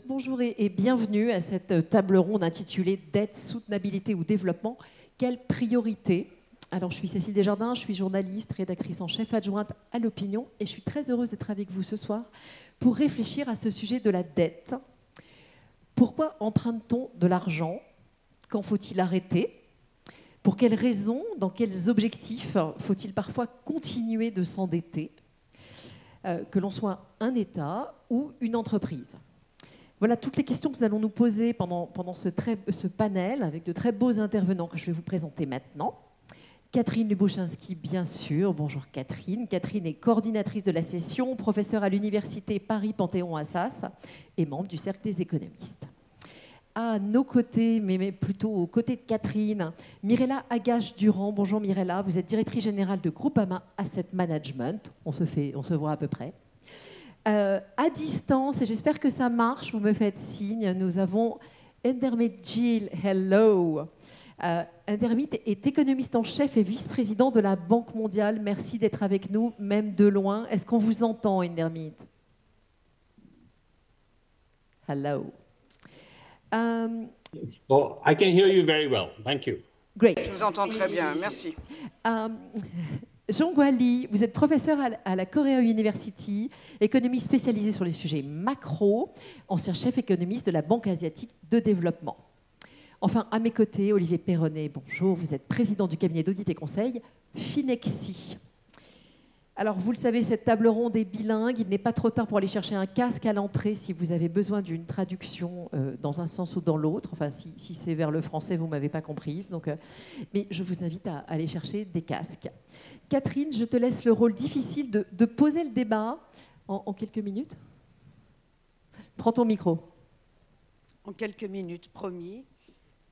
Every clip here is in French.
bonjour et bienvenue à cette table ronde intitulée Dette, soutenabilité ou développement, quelle priorité? Alors, je suis Cécile Desjardins, je suis journaliste, rédactrice en chef adjointe à l'Opinion et je suis très heureuse d'être avec vous ce soir pour réfléchir à ce sujet de la dette. Pourquoi emprunte-t-on de l'argent? Quand faut-il arrêter? Pour quelles raisons? Dans quels objectifs faut-il parfois continuer de s'endetter? Que l'on soit un État ou une entreprise. Voilà toutes les questions que nous allons nous poser pendant ce panel avec de très beaux intervenants que je vais vous présenter maintenant. Catherine Luboszinski, bien sûr. Bonjour Catherine. Catherine est coordinatrice de la session, professeure à l'université Paris-Panthéon-Assas et membre du Cercle des économistes. À nos côtés, mais plutôt aux côtés de Catherine, Mirella Agache-Durand. Bonjour Mirella, vous êtes directrice générale de Groupama Asset Management. On se voit à peu près. À distance, et j'espère que ça marche, vous me faites signe, nous avons Endermit Gill, hello. Endermit est économiste en chef et vice-président de la Banque mondiale. Merci d'être avec nous, même de loin. Est-ce qu'on vous entend, Endermit? Hello. Oh, I can hear you very well. Thank you. Great. Je vous entends très bien, merci. Jean Gouali, vous êtes professeur à la Korea University, économiste spécialisé sur les sujets macro, ancien chef économiste de la Banque asiatique de développement. Enfin, à mes côtés, Olivier Perronnet, bonjour, vous êtes président du cabinet d'audit et conseil Finexi. Alors, vous le savez, cette table ronde est bilingue. Il n'est pas trop tard pour aller chercher un casque à l'entrée si vous avez besoin d'une traduction dans un sens ou dans l'autre. Enfin, si c'est vers le français, vous ne m'avez pas comprise. Donc, mais je vous invite à aller chercher des casques. Catherine, je te laisse le rôle difficile de poser le débat en quelques minutes. Prends ton micro. En quelques minutes, promis.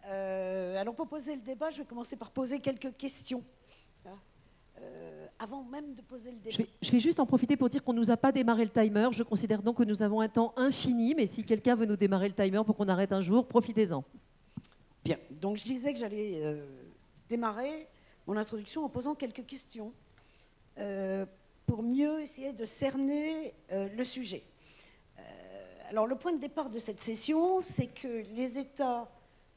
Alors, pour poser le débat, je vais commencer par poser quelques questions. Avant même de poser le débat. Je vais juste en profiter pour dire qu'on ne nous a pas démarré le timer. Je considère donc que nous avons un temps infini, mais si quelqu'un veut nous démarrer le timer pour qu'on arrête un jour, profitez-en. Bien, donc je disais que j'allais démarrer mon introduction en posant quelques questions pour mieux essayer de cerner le sujet. Alors le point de départ de cette session, c'est que les États,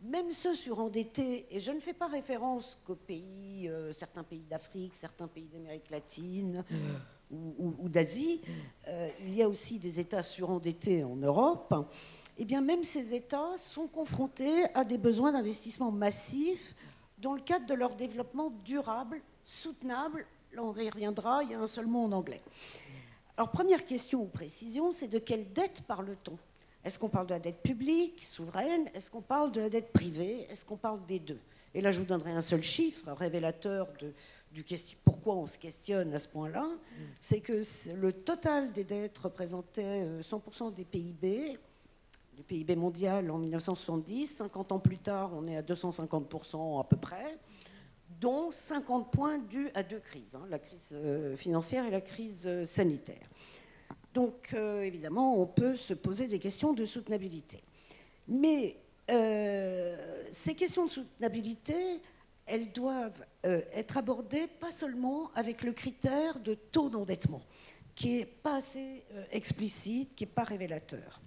même ceux surendettés, et je ne fais pas référence qu'aux pays, certains pays d'Afrique, certains pays d'Amérique latine ou d'Asie, il y a aussi des États surendettés en Europe, et bien même ces États sont confrontés à des besoins d'investissement massifs dans le cadre de leur développement durable, soutenable. Là, on y reviendra, il y a un seul mot en anglais. Alors, première question ou précision, c'est de quelle dette parle-t-on ? Est-ce qu'on parle de la dette publique, souveraine? Est-ce qu'on parle de la dette privée? Est-ce qu'on parle des deux? Et là, je vous donnerai un seul chiffre, révélateur du pourquoi on se questionne à ce point-là. C'est que le total des dettes représentait 100% des PIB, du PIB mondial en 1970. 50 ans plus tard, on est à 250% à peu près, dont 50 points dus à deux crises, la crise financière et la crise sanitaire. Donc, évidemment, on peut se poser des questions de soutenabilité. Mais ces questions de soutenabilité, elles doivent être abordées pas seulement avec le critère de taux d'endettement, qui n'est pas assez explicite, qui n'est pas révélateur.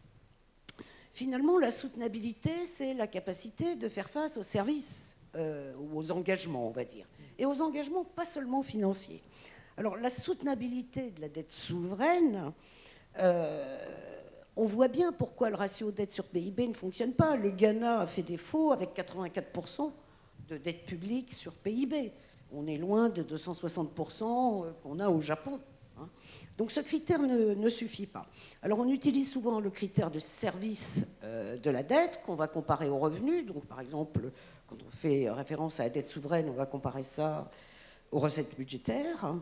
Finalement, la soutenabilité, c'est la capacité de faire face aux services ou aux engagements, on va dire. Et aux engagements pas seulement financiers. Alors, la soutenabilité de la dette souveraine, on voit bien pourquoi le ratio dette sur PIB ne fonctionne pas. Le Ghana a fait défaut avec 84% de dette publique sur PIB. On est loin de 260% qu'on a au Japon. Donc ce critère ne suffit pas. Alors on utilise souvent le critère de service de la dette qu'on va comparer aux revenus. Donc par exemple, quand on fait référence à la dette souveraine, on va comparer ça aux recettes budgétaires.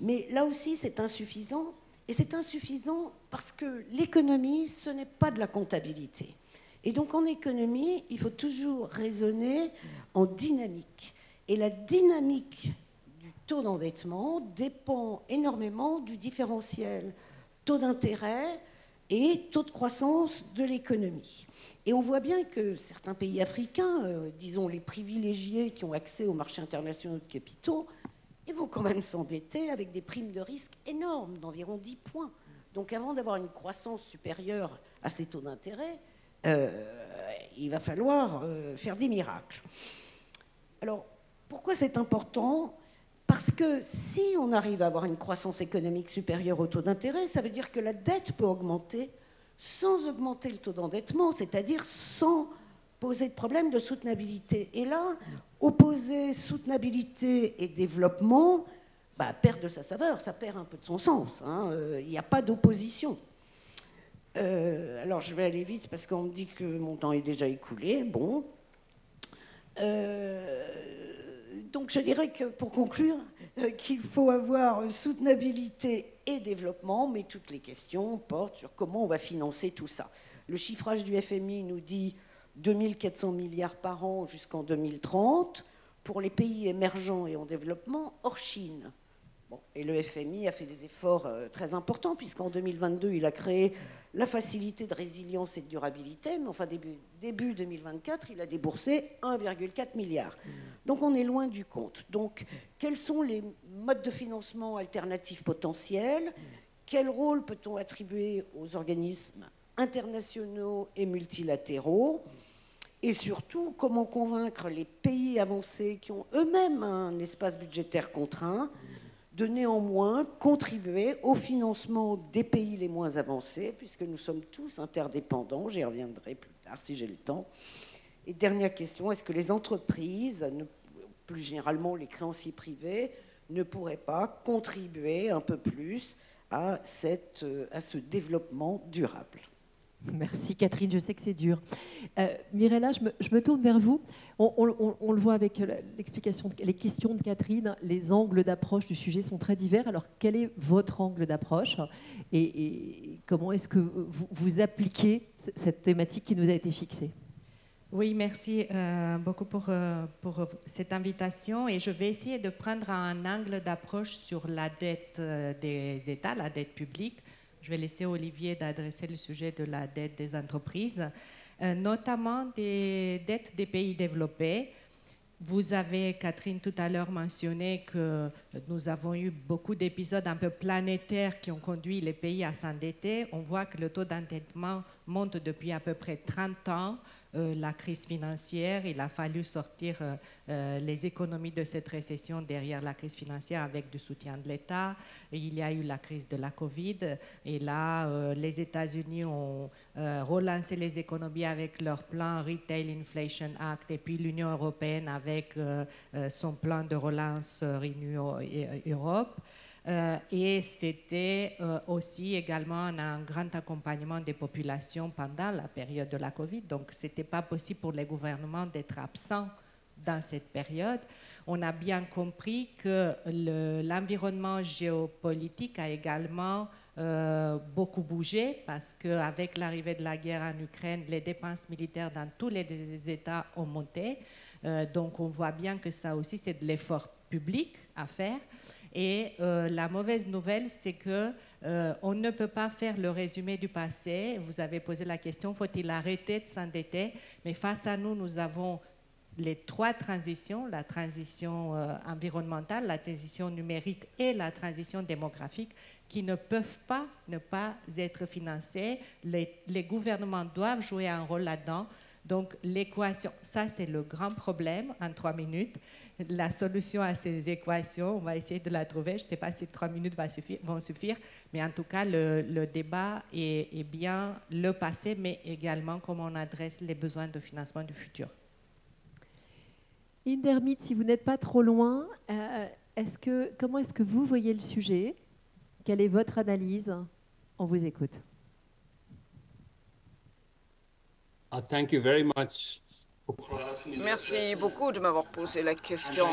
Mais là aussi, c'est insuffisant. Et c'est insuffisant parce que l'économie, ce n'est pas de la comptabilité. Et donc en économie, il faut toujours raisonner en dynamique. Et la dynamique du taux d'endettement dépend énormément du différentiel taux d'intérêt et taux de croissance de l'économie. Et on voit bien que certains pays africains, disons les privilégiés qui ont accès aux marchés internationaux de capitaux, ils vont quand même s'endetter avec des primes de risque énormes, d'environ 10 points. Donc avant d'avoir une croissance supérieure à ces taux d'intérêt, il va falloir faire des miracles. Alors, pourquoi c'est important ? Parce que si on arrive à avoir une croissance économique supérieure au taux d'intérêt, ça veut dire que la dette peut augmenter sans augmenter le taux d'endettement, c'est-à-dire sans poser de problème de soutenabilité. Et là, opposer soutenabilité et développement perd de sa saveur, ça perd un peu de son sens. Il n'y a pas d'opposition. Alors je vais aller vite parce qu'on me dit que mon temps est déjà écoulé. Bon. Donc je dirais que pour conclure, qu'il faut avoir soutenabilité et développement, mais toutes les questions portent sur comment on va financer tout ça. Le chiffrage du FMI nous dit 2400 milliards par an jusqu'en 2030 pour les pays émergents et en développement hors Chine. Bon, et le FMI a fait des efforts très importants puisqu'en 2022, il a créé la facilité de résilience et de durabilité, mais enfin début 2024, il a déboursé 1,4 milliard. Donc on est loin du compte. Donc quels sont les modes de financement alternatifs potentiels ? Quel rôle peut-on attribuer aux organismes internationaux et multilatéraux ? Et surtout, comment convaincre les pays avancés qui ont eux-mêmes un espace budgétaire contraint de néanmoins contribuer au financement des pays les moins avancés, puisque nous sommes tous interdépendants, j'y reviendrai plus tard si j'ai le temps. Et dernière question, est-ce que les entreprises, plus généralement les créanciers privés, ne pourraient pas contribuer un peu plus à ce développement durable ? Merci Catherine, je sais que c'est dur. Mirella, je me tourne vers vous. On le voit avec l'explication, les questions de Catherine, les angles d'approche du sujet sont très divers. Alors quel est votre angle d'approche et comment est-ce que vous appliquez cette thématique qui nous a été fixée ? Oui, merci beaucoup pour cette invitation. Et je vais essayer de prendre un angle d'approche sur la dette des États, la dette publique. Je vais laisser Olivier d'adresser le sujet de la dette des entreprises, notamment des dettes des pays développés. Vous avez, Catherine, tout à l'heure mentionné que nous avons eu beaucoup d'épisodes un peu planétaires qui ont conduit les pays à s'endetter. On voit que le taux d'endettement monte depuis à peu près 30 ans. La crise financière, il a fallu sortir les économies de cette récession derrière la crise financière avec du soutien de l'État. Il y a eu la crise de la Covid et là, les États-Unis ont relancé les économies avec leur plan Retail Inflation Act et puis l'Union européenne avec son plan de relance Renew Europe. Et c'était aussi également un grand accompagnement des populations pendant la période de la Covid. Donc, ce n'était pas possible pour les gouvernements d'être absents dans cette période. On a bien compris que l'environnement géopolitique a également beaucoup bougé parce qu'avec l'arrivée de la guerre en Ukraine, les dépenses militaires dans tous les États ont monté. Donc, on voit bien que ça aussi, c'est de l'effort public à faire. Et la mauvaise nouvelle, c'est qu'on ne peut pas faire le résumé du passé. Vous avez posé la question, faut-il arrêter de s'endetter? Mais face à nous, nous avons les trois transitions, la transition environnementale, la transition numérique et la transition démographique, qui ne peuvent pas ne pas être financées. Les gouvernements doivent jouer un rôle là-dedans. Donc l'équation, ça c'est le grand problème en 3 minutes. La solution à ces équations, on va essayer de la trouver. Je ne sais pas si 3 minutes vont suffire, mais en tout cas, le débat est bien le passé, mais également comment on adresse les besoins de financement du futur. Indermit, si vous n'êtes pas trop loin, comment est-ce que vous voyez le sujet? Quelle est votre analyse? On vous écoute. Thank you very much. Merci beaucoup de m'avoir posé la question.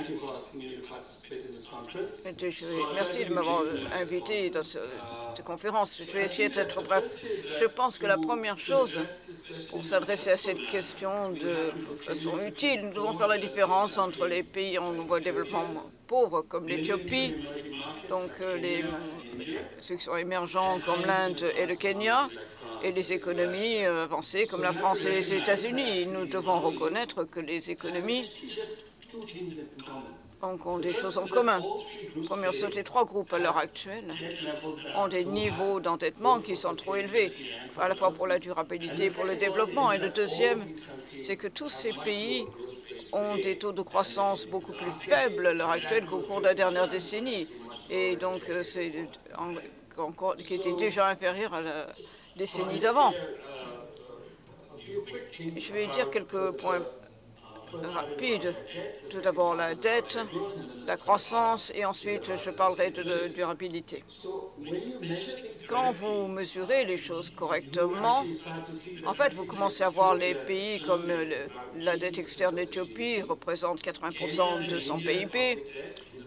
Merci de m'avoir invité dans cette conférence. Je vais essayer d'être bref. Je pense que la première chose, pour s'adresser à cette question de façon utile, nous devons faire la différence entre les pays en voie de développement pauvres comme l'Éthiopie, donc ceux qui sont émergents comme l'Inde et le Kenya, et les économies avancées comme la France et les États-Unis. Nous devons reconnaître que les économies donc ont des choses en commun. Première chose, les trois groupes à l'heure actuelle ont des niveaux d'endettement qui sont trop élevés, à la fois pour la durabilité et pour le développement. Et le deuxième, c'est que tous ces pays ont des taux de croissance beaucoup plus faibles à l'heure actuelle qu'au cours de la dernière décennie. Et donc, c'est qui était déjà inférieur à la décennie d'avant. Je vais dire quelques points rapides. Tout d'abord la dette, la croissance et ensuite je parlerai de la durabilité. Quand vous mesurez les choses correctement, en fait vous commencez à voir les pays comme la dette externe d'Éthiopie représente 80% de son PIB.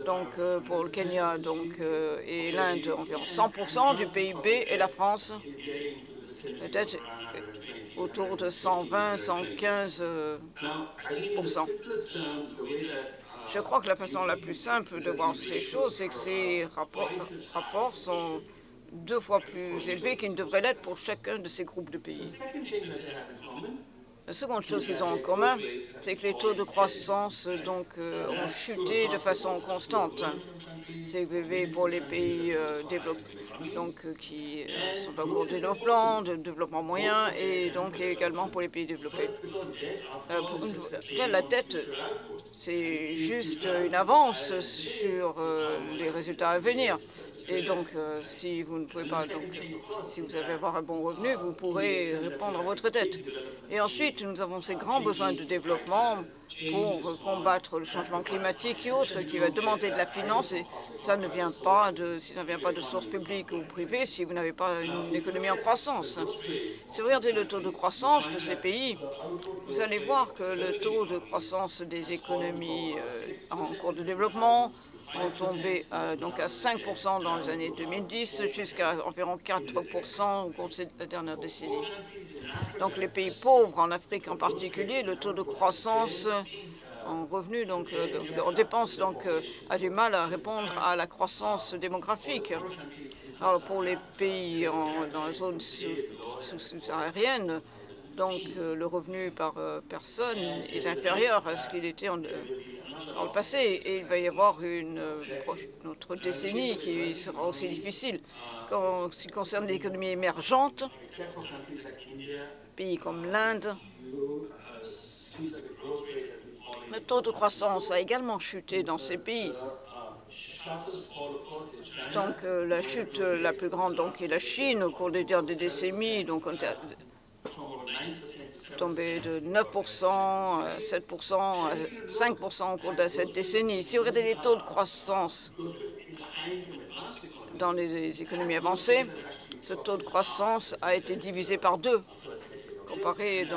Donc pour le Kenya et l'Inde environ 100% du PIB et la France peut-être autour de 120-115%. Je crois que la façon la plus simple de voir ces choses, c'est que ces rapports sont 2 fois plus élevés qu'ils ne devraient l'être pour chacun de ces groupes de pays. La seconde chose qu'ils ont en commun, c'est que les taux de croissance ont chuté de façon constante. C'est pour les pays développés, qui sont en cours de développement moyen, et donc également pour les pays développés. La dette, c'est juste une avance sur les résultats à venir. Et donc, si vous ne pouvez pas, si vous avez avoir un bon revenu, vous pourrez répondre à votre dette. Et ensuite, nous avons ces grands besoins de développement pour combattre le changement climatique et autres, qui va demander de la finance, et ça ne vient pas de sources publiques ou privées si vous n'avez pas une économie en croissance. Si vous regardez le taux de croissance de ces pays, vous allez voir que le taux de croissance des économies en cours de développement ont tombé à 5% dans les années 2010 jusqu'à environ 4% au cours de la dernière décennie. Donc les pays pauvres, en Afrique en particulier, le taux de croissance en revenus, en dépenses, a du mal à répondre à la croissance démographique. Alors pour les pays dans la zone sous-saharienne, le revenu par personne est inférieur à ce qu'il était dans le passé, et il va y avoir une autre décennie qui sera aussi difficile. En ce qui concerne l'économie émergente, pays comme l'Inde, le taux de croissance a également chuté dans ces pays. La chute la plus grande est la Chine au cours des dernières décennies. On est tombé de 9% à 7%, à 5% au cours de cette décennie. Si vous regardez les taux de croissance dans les économies avancées, ce taux de croissance a été divisé par 2, comparé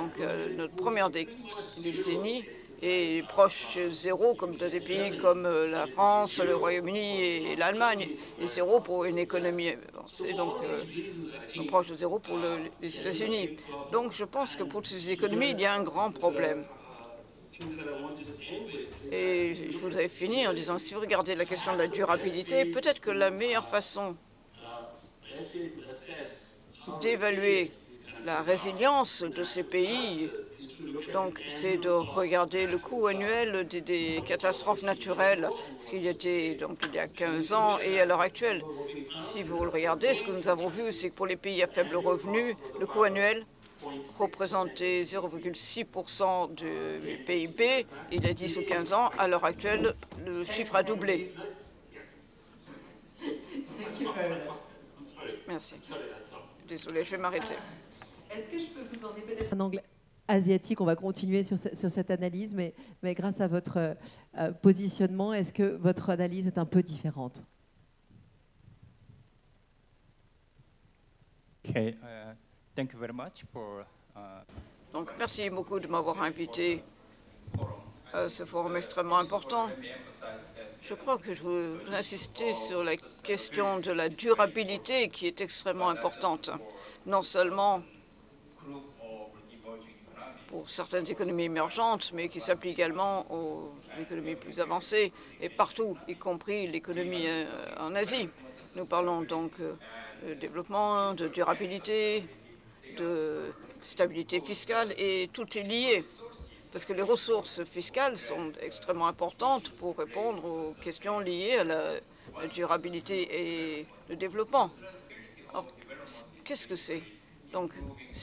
notre première décennie est proche zéro, comme dans des pays comme la France, le Royaume-Uni et l'Allemagne, et zéro pour une économie avancée, proche de zéro pour les États-Unis. Donc je pense que pour ces économies, il y a un grand problème. Et je voudrais finir en disant, si vous regardez la question de la durabilité, peut-être que la meilleure façon d'évaluer la résilience de ces pays, c'est de regarder le coût annuel des catastrophes naturelles, ce qu'il y était il y a 15 ans et à l'heure actuelle. Si vous le regardez, ce que nous avons vu, c'est que pour les pays à faible revenu, le coût annuel représentait 0,6% du PIB il y a 10 ou 15 ans. À l'heure actuelle, le chiffre a doublé. Merci. Désolé, je vais m'arrêter. Est-ce que je peux vous demander peut-être un angle asiatique? On va continuer sur cette analyse, mais grâce à votre positionnement, est-ce que votre analyse est un peu différente? Okay, thank you very much for. Merci beaucoup de m'avoir invité à ce forum extrêmement important. Je crois que je veux insister sur la question de la durabilité qui est extrêmement importante, non seulement pour certaines économies émergentes, mais qui s'applique également aux économies plus avancées et partout, y compris l'économie en Asie. Nous parlons de développement, de durabilité, de stabilité fiscale, et tout est lié. parce que les ressources fiscales sont extrêmement importantes pour répondre aux questions liées à la durabilité et le développement. Alors, qu'est-ce que c'est? Donc,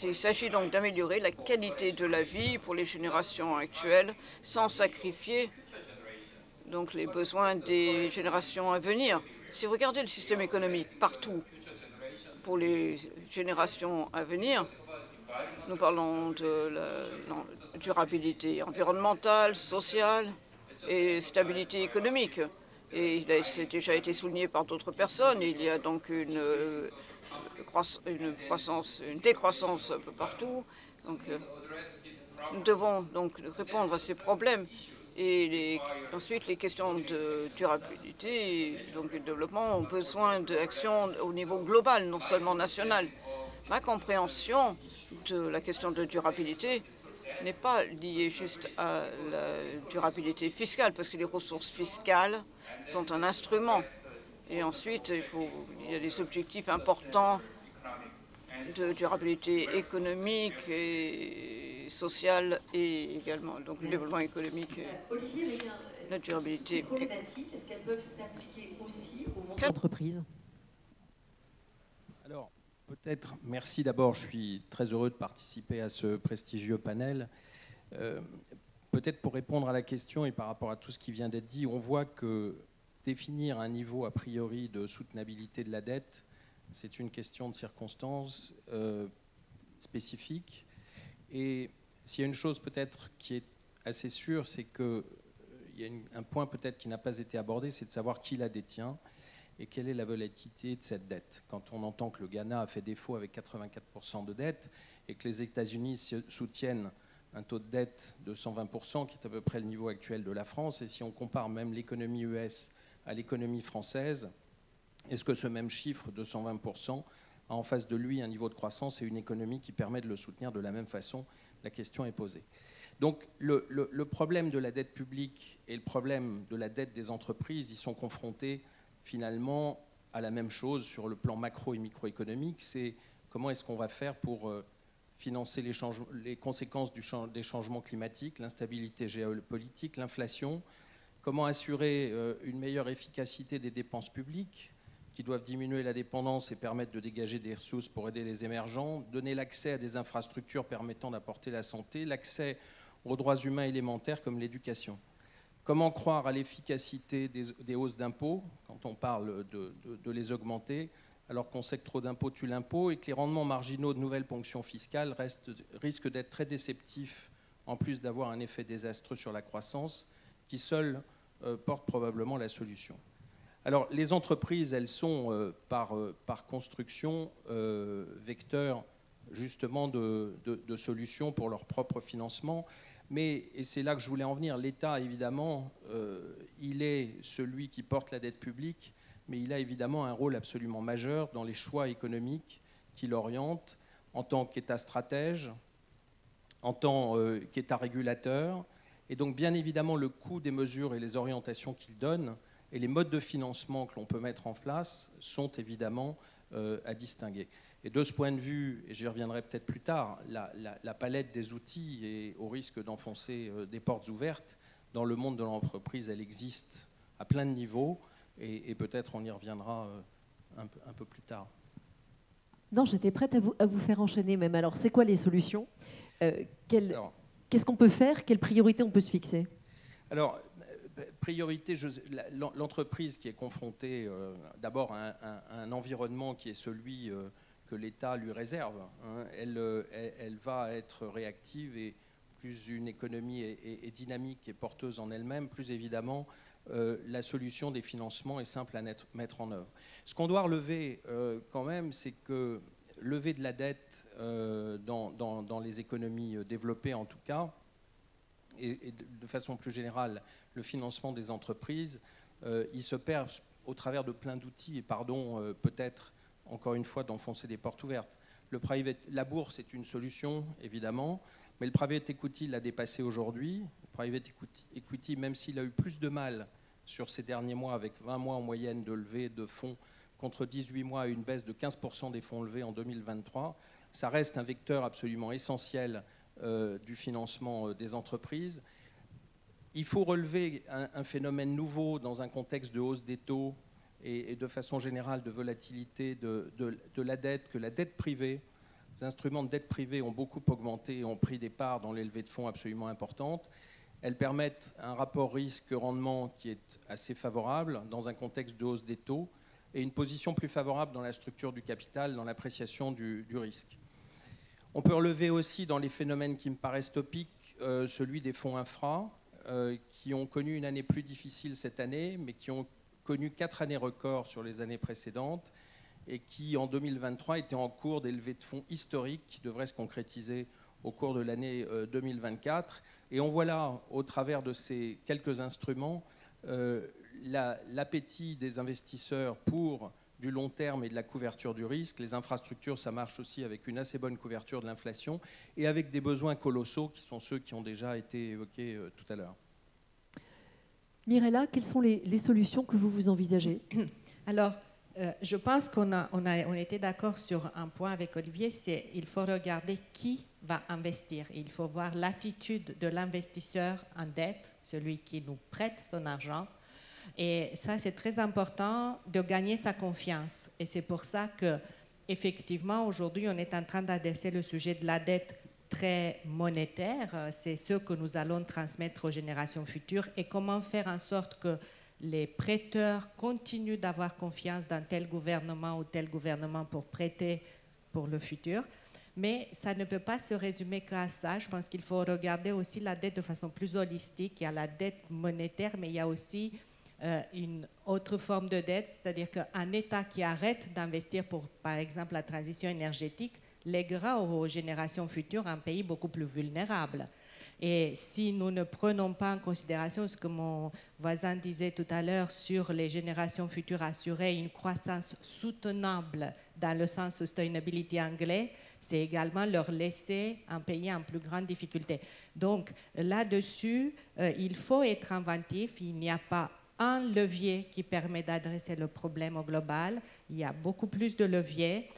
il s'agit donc d'améliorer la qualité de la vie pour les générations actuelles sans sacrifier donc, les besoins des générations à venir. Si vous regardez le système économique partout pour les générations à venir, nous parlons de la durabilité environnementale, sociale et stabilité économique. Et c'est déjà été souligné par d'autres personnes. Il y a donc une décroissance un peu partout. Donc, nous devons donc répondre à ces problèmes. Et ensuite, les questions de durabilité et donc de développement ont besoin d'actions au niveau global, non seulement national. Ma compréhension de la question de durabilité n'est pas liée juste à la durabilité fiscale, parce que les ressources fiscales sont un instrument. Et ensuite, il y a des objectifs importants de durabilité économique et sociale et également donc le développement économique et la durabilité. Est-ce qu'elles peuvent s'appliquer aussi au monde de l'entreprise? Alors, peut-être, merci d'abord, je suis très heureux de participer à ce prestigieux panel. Peut-être pour répondre à la question et par rapport à tout ce qui vient d'être dit, on voit que définir un niveau a priori de soutenabilité de la dette, c'est une question de circonstances spécifiques. Et s'il y a une chose peut-être qui est assez sûre, c'est qu'il y a un point peut-être qui n'a pas été abordé, c'est de savoir qui la détient et quelle est la volatilité de cette dette. Quand on entend que le Ghana a fait défaut avec 84% de dette et que les États-Unis soutiennent un taux de dette de 120%, qui est à peu près le niveau actuel de la France, et si on compare même l'économie US à l'économie française, est-ce que ce même chiffre de 120% a en face de lui un niveau de croissance et une économie qui permet de le soutenir de la même façon? La question est posée. Donc le problème de la dette publique et le problème de la dette des entreprises, ils sont confrontés finalement à la même chose sur le plan macro et microéconomique. C'est comment est-ce qu'on va faire pour financer les conséquences des changements climatiques, l'instabilité géopolitique, l'inflation, comment assurer une meilleure efficacité des dépenses publiques qui doivent diminuer la dépendance et permettre de dégager des ressources pour aider les émergents, donner l'accès à des infrastructures permettant d'apporter la santé, l'accès aux droits humains élémentaires comme l'éducation. Comment croire à l'efficacité des hausses d'impôts quand on parle de les augmenter, alors qu'on sait que trop d'impôts tue l'impôt et que les rendements marginaux de nouvelles ponctions fiscales risquent d'être très déceptifs, en plus d'avoir un effet désastreux sur la croissance, qui seul porte probablement la solution. Alors, les entreprises, elles sont par construction vecteurs justement de solutions pour leur propre financement. Mais, et c'est là que je voulais en venir, l'État, évidemment, il est celui qui porte la dette publique, mais il a évidemment un rôle absolument majeur dans les choix économiques qui l'orientent en tant qu'État stratège, en tant qu'État régulateur. Et donc, bien évidemment, le coût des mesures et les orientations qu'il donne et les modes de financement que l'on peut mettre en place sont évidemment à distinguer. Et de ce point de vue, et j'y reviendrai peut-être plus tard, la palette des outils est au risque d'enfoncer des portes ouvertes. Dans le monde de l'entreprise, elle existe à plein de niveaux et peut-être on y reviendra un peu plus tard. Non, j'étais prête à vous faire enchaîner même. Alors, c'est quoi les solutions? Qu'est-ce qu'on peut faire? Quelles priorités on peut se fixer? Alors, priorité, l'entreprise qui est confrontée d'abord à un environnement qui est celui que l'État lui réserve, hein, elle va être réactive et plus une économie est dynamique et porteuse en elle-même, plus évidemment la solution des financements est simple à mettre en œuvre. Ce qu'on doit relever quand même, c'est que lever de la dette dans les économies développées en tout cas, et de façon plus générale, le financement des entreprises, il se perd au travers de plein d'outils, et pardon, peut-être, encore une fois, d'enfoncer des portes ouvertes. La bourse est une solution, évidemment, mais le private equity l'a dépassé aujourd'hui. Le private equity, même s'il a eu plus de mal sur ces derniers mois, avec 20 mois en moyenne de levée de fonds, contre 18 mois et une baisse de 15% des fonds levés en 2023, ça reste un vecteur absolument essentiel du financement des entreprises. Il faut relever un phénomène nouveau dans un contexte de hausse des taux et de façon générale de volatilité de la dette, que la dette privée, les instruments de dette privée ont beaucoup augmenté et ont pris des parts dans les levées de fonds absolument importantes. Elles permettent un rapport risque-rendement qui est assez favorable dans un contexte de hausse des taux et une position plus favorable dans la structure du capital, dans l'appréciation du risque. On peut relever aussi dans les phénomènes qui me paraissent topiques celui des fonds infra qui ont connu une année plus difficile cette année, mais qui ont connu 4 années records sur les années précédentes et qui, en 2023, étaient en cours des levées de fonds historiques qui devraient se concrétiser au cours de l'année 2024. Et on voit là, au travers de ces quelques instruments, l'appétit des investisseurs pour du long terme et de la couverture du risque. Les infrastructures, ça marche aussi avec une assez bonne couverture de l'inflation et avec des besoins colossaux qui sont ceux qui ont déjà été évoqués tout à l'heure. Mirella, quelles sont les solutions que vous envisagez? Alors, je pense on était d'accord sur un point avec Olivier, c'est qu'il faut regarder qui va investir. Il faut voir l'attitude de l'investisseur en dette, celui qui nous prête son argent. Et ça, c'est très important de gagner sa confiance. Et c'est pour ça que, effectivement, aujourd'hui, on est en train d'adresser le sujet de la dette très monétaire. C'est ce que nous allons transmettre aux générations futures et comment faire en sorte que les prêteurs continuent d'avoir confiance dans tel gouvernement ou tel gouvernement pour prêter pour le futur. Mais ça ne peut pas se résumer qu'à ça. Je pense qu'il faut regarder aussi la dette de façon plus holistique. Il y a la dette monétaire, mais il y a aussi une autre forme de dette, c'est-à-dire qu'un État qui arrête d'investir pour, par exemple, la transition énergétique, lèguera aux générations futures un pays beaucoup plus vulnérable. Et si nous ne prenons pas en considération ce que mon voisin disait tout à l'heure sur les générations futures assurer une croissance soutenable dans le sens sustainability anglais, c'est également leur laisser un pays en plus grande difficulté. Donc là-dessus, il faut être inventif. Il n'y a pas un levier qui permet d'adresser le problème au global. Il y a beaucoup plus de leviers.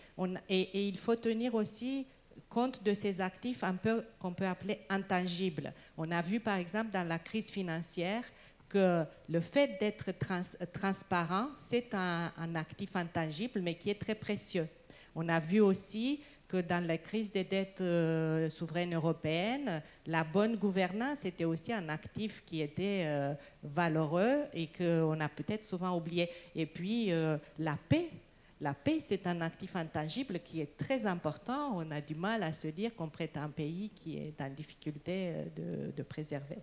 Et il faut tenir aussi compte de ces actifs un peu qu'on peut appeler intangibles. On a vu par exemple dans la crise financière que le fait d'être transparent, c'est un actif intangible mais qui est très précieux. On a vu aussi que dans la crise des dettes souveraines européennes, la bonne gouvernance était aussi un actif qui était valeureux et qu'on a peut-être souvent oublié. Et puis la paix. La paix, c'est un actif intangible qui est très important. On a du mal à se dire qu'on prête à un pays qui est en difficulté de préserver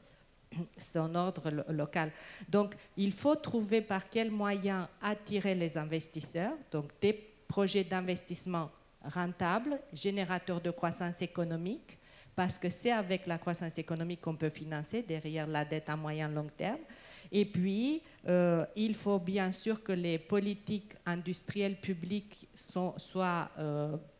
son ordre local. Donc, il faut trouver par quels moyens attirer les investisseurs, donc des projets d'investissement rentables, générateurs de croissance économique, parce que c'est avec la croissance économique qu'on peut financer derrière la dette à moyen long terme. Et puis, il faut bien sûr que les politiques industrielles publiques soient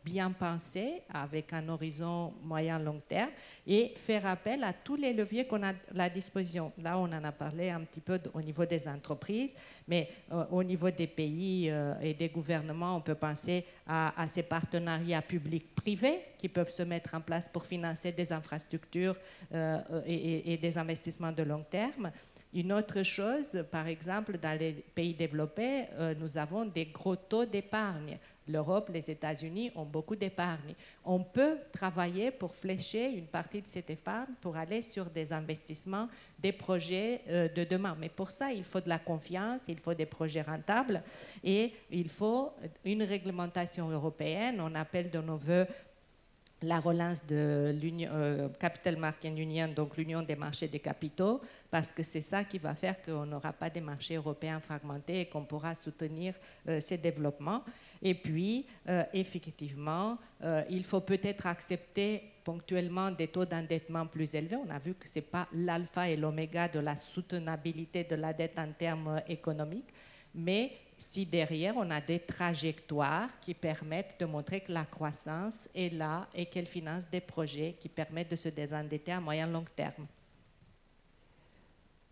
bien pensées avec un horizon moyen-long terme et faire appel à tous les leviers qu'on a à la disposition. Là, on en a parlé un petit peu au niveau des entreprises, mais au niveau des pays et des gouvernements, on peut penser à ces partenariats publics-privés qui peuvent se mettre en place pour financer des infrastructures et des investissements de long terme. Une autre chose, par exemple, dans les pays développés, nous avons des gros taux d'épargne. L'Europe, les États-Unis ont beaucoup d'épargne. On peut travailler pour flécher une partie de cette épargne pour aller sur des investissements, des projets de demain. Mais pour ça, il faut de la confiance, il faut des projets rentables et il faut une réglementation européenne. On appelle de nos voeux la relance de l'Union Capital Market Union, donc l'union des marchés des capitaux, parce que c'est ça qui va faire qu'on n'aura pas des marchés européens fragmentés et qu'on pourra soutenir ces développements. Et puis, effectivement, il faut peut-être accepter ponctuellement des taux d'endettement plus élevés. On a vu que ce n'est pas l'alpha et l'oméga de la soutenabilité de la dette en termes économiques, mais si derrière on a des trajectoires qui permettent de montrer que la croissance est là et qu'elle finance des projets qui permettent de se désendetter à moyen long terme.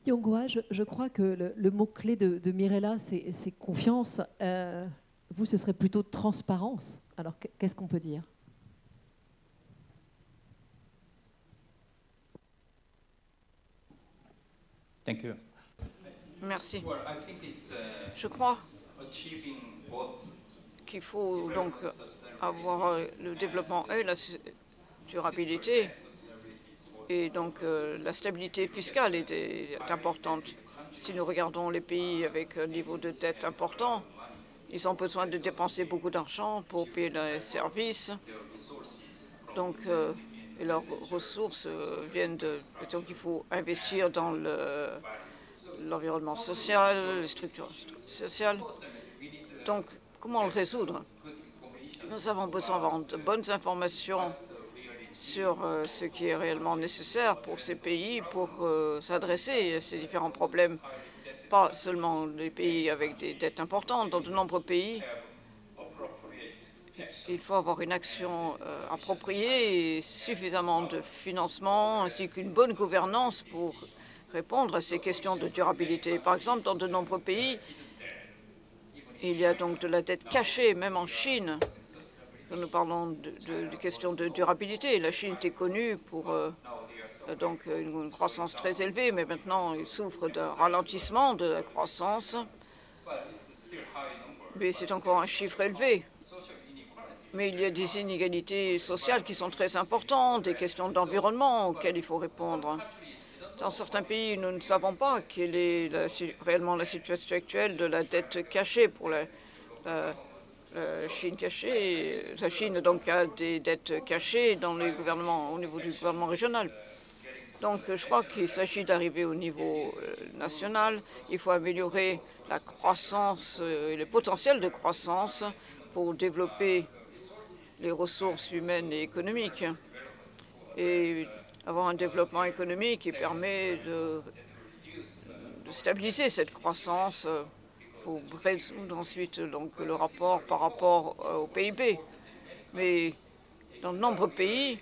Yonghua, je crois que le mot-clé de Mirella, c'est confiance. Vous, ce serait plutôt transparence. Alors, qu'est-ce qu'on peut dire? Thank you. Merci. Je crois qu'il faut donc avoir le développement et la durabilité. Et donc la stabilité fiscale est importante. Si nous regardons les pays avec un niveau de dette important, ils ont besoin de dépenser beaucoup d'argent pour payer les services. Donc, et leurs ressources viennent de... Donc il faut investir dans l'environnement social, les structures sociales. Donc, comment le résoudre? Nous avons besoin d'avoir de bonnes informations sur ce qui est réellement nécessaire pour ces pays pour s'adresser à ces différents problèmes. Pas seulement les pays avec des dettes importantes. Dans de nombreux pays, il faut avoir une action appropriée et suffisamment de financement ainsi qu'une bonne gouvernance pour répondre à ces questions de durabilité. Par exemple, dans de nombreux pays, il y a donc de la dette cachée, même en Chine. Nous parlons de questions de durabilité. La Chine était connue pour donc une croissance très élevée, mais maintenant il souffre d'un ralentissement de la croissance. Mais c'est encore un chiffre élevé. Mais il y a des inégalités sociales qui sont très importantes, des questions d'environnement auxquelles il faut répondre. Dans certains pays, nous ne savons pas quelle est réellement la situation actuelle de la dette cachée pour la Chine cachée. La Chine donc a des dettes cachées dans les gouvernements, au niveau du gouvernement régional. Donc je crois qu'il s'agit d'arriver au niveau national. Il faut améliorer la croissance et le potentiel de croissance pour développer les ressources humaines et économiques et avoir un développement économique qui permet de stabiliser cette croissance pour résoudre ensuite donc, le rapport par rapport au PIB. Mais dans de nombreux pays,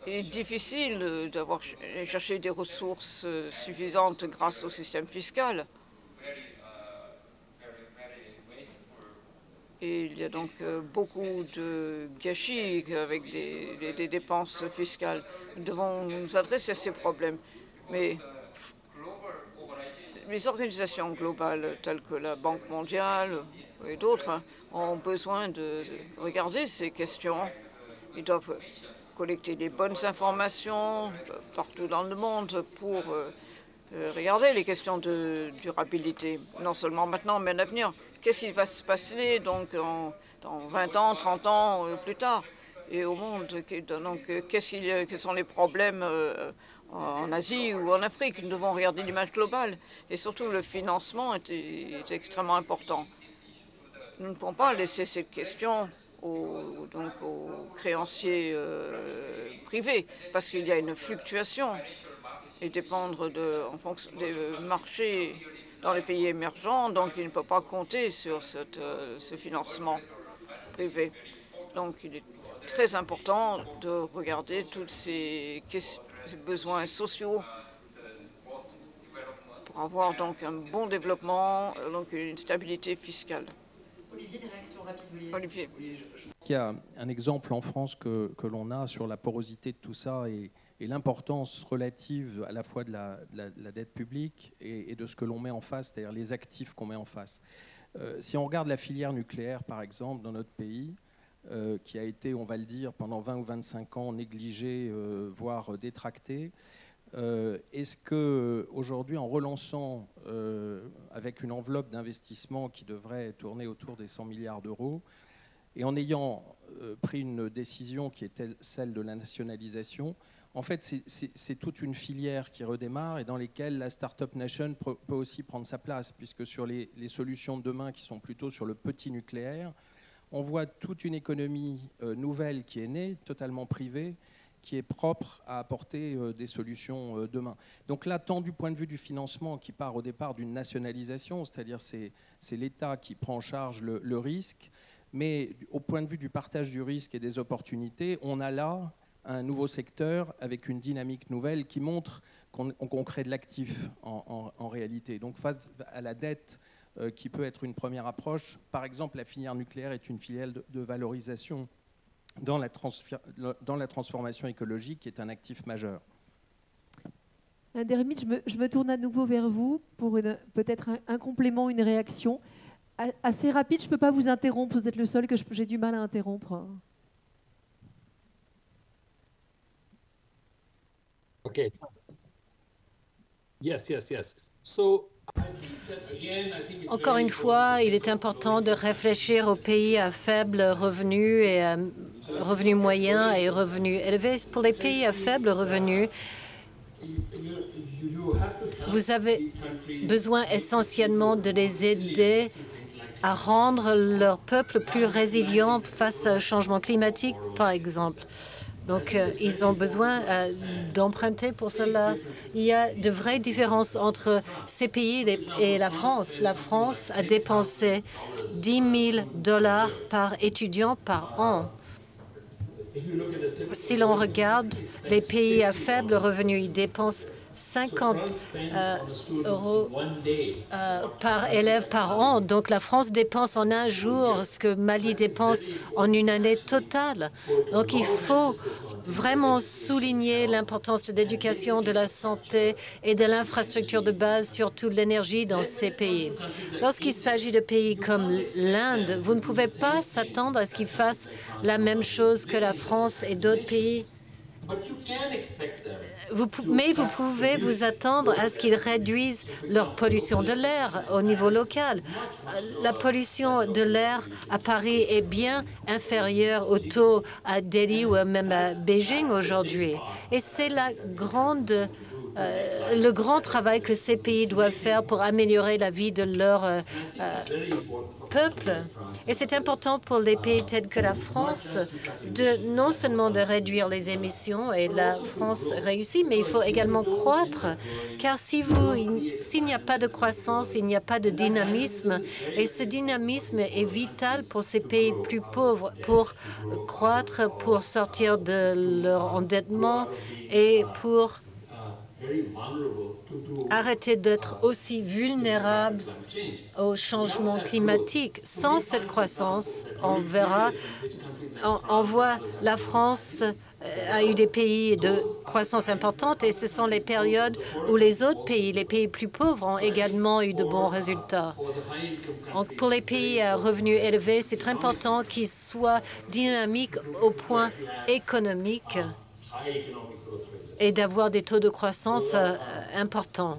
il est difficile d'avoir cherché des ressources suffisantes grâce au système fiscal. Et il y a donc beaucoup de gâchis avec des dépenses fiscales. Nous devons nous adresser à ces problèmes. Mais les organisations globales telles que la Banque mondiale et d'autres ont besoin de regarder ces questions. Ils doivent collecter les bonnes informations partout dans le monde pour regarder les questions de durabilité, non seulement maintenant, mais à l'avenir. Qu'est-ce qui va se passer donc dans 20 ans, 30 ans plus tard et au monde? Donc, quels sont les problèmes en Asie ou en Afrique? Nous devons regarder l'image globale et surtout le financement est extrêmement important. Nous ne pouvons pas laisser cette question aux créanciers privés parce qu'il y a une fluctuation et dépendre en fonction des marchés dans les pays émergents, donc il ne peut pas compter sur ce financement privé. Donc il est très important de regarder tous ces besoins sociaux pour avoir donc un bon développement, donc une stabilité fiscale. Olivier, des réactions rapides. Olivier. Il y a un exemple en France que l'on a sur la porosité de tout ça et l'importance relative à la fois de la dette publique et de ce que l'on met en face, c'est-à-dire les actifs qu'on met en face. Si on regarde la filière nucléaire, par exemple, dans notre pays, qui a été, on va le dire, pendant 20 ou 25 ans négligée, voire détractée, est-ce qu'aujourd'hui, en relançant avec une enveloppe d'investissement qui devrait tourner autour des 100 milliards d'euros, et en ayant pris une décision qui était celle de la nationalisation, en fait, c'est toute une filière qui redémarre et dans lesquelles la Startup Nation peut aussi prendre sa place, puisque sur les solutions de demain qui sont plutôt sur le petit nucléaire, on voit toute une économie nouvelle qui est née, totalement privée, qui est propre à apporter des solutions demain. Donc là, tant du point de vue du financement qui part au départ d'une nationalisation, c'est-à-dire c'est l'État qui prend en charge le risque, mais au point de vue du partage du risque et des opportunités, on a là un nouveau secteur avec une dynamique nouvelle qui montre qu'on crée de l'actif en réalité. Donc face à la dette qui peut être une première approche, par exemple la filière nucléaire est une filière de valorisation dans la transformation écologique qui est un actif majeur. Dermit, je me tourne à nouveau vers vous pour peut-être un complément, une réaction. Assez rapide, je ne peux pas vous interrompre, vous êtes le seul que j'ai du mal à interrompre. OK. Yes. So, Encore une fois, il est important de réfléchir aux pays à faible revenu et à revenu moyen et revenu élevé. Pour les pays à faible revenu, vous avez besoin essentiellement de les aider à rendre leur peuple plus résilient face au changement climatique, par exemple. Donc, ils ont besoin d'emprunter pour cela. Il y a de vraies différences entre ces pays et la France. La France a dépensé 10 000 $ par étudiant par an. Si l'on regarde les pays à faible revenu, ils dépensent 50 € par élève par an. Donc la France dépense en un jour ce que Mali dépense en une année totale. Donc il faut vraiment souligner l'importance de l'éducation, de la santé et de l'infrastructure de base, surtout de l'énergie dans ces pays. Lorsqu'il s'agit de pays comme l'Inde, vous ne pouvez pas s'attendre à ce qu'ils fassent la même chose que la France et d'autres pays. Mais vous pouvez vous attendre à ce qu'ils réduisent leur pollution de l'air au niveau local. La pollution de l'air à Paris est bien inférieure au taux à Delhi ou même à Beijing aujourd'hui. Et c'est le grand travail que ces pays doivent faire pour améliorer la vie de leur peuple. Et c'est important pour les pays tels que la France non seulement de réduire les émissions, et la France réussit, mais il faut également croître. Car s'il n'y a pas de croissance, il n'y a pas de dynamisme. Et ce dynamisme est vital pour ces pays plus pauvres pour croître, pour sortir de leur endettement et pour arrêter d'être aussi vulnérables au changement climatique. Sans cette croissance, on voit la France a eu des pays de croissance importante et ce sont les périodes où les autres pays, les pays plus pauvres, ont également eu de bons résultats. Donc, pour les pays à revenus élevés, c'est très important qu'ils soient dynamiques au point économique et d'avoir des taux de croissance importants.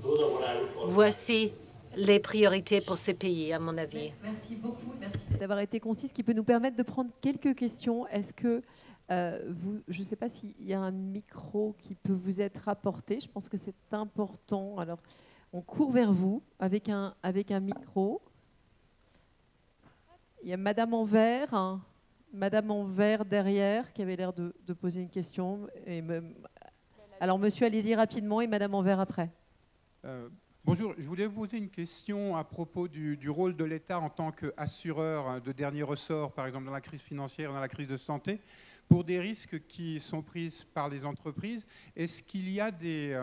Voici les priorités pour ces pays, à mon avis. Merci beaucoup. Merci d'avoir été concis, ce qui peut nous permettre de prendre quelques questions. Est-ce que je ne sais pas s'il y a un micro qui peut vous être apporté. Je pense que c'est important. Alors, on court vers vous avec un micro. Il y a Madame en vert, Madame en vert derrière, qui avait l'air de poser une question. Alors, monsieur, allez-y rapidement et Madame en vert après. Bonjour, je voulais vous poser une question à propos du rôle de l'État en tant qu'assureur de dernier ressort, par exemple dans la crise financière, dans la crise de santé, pour des risques qui sont pris par les entreprises. Est-ce qu'il y a des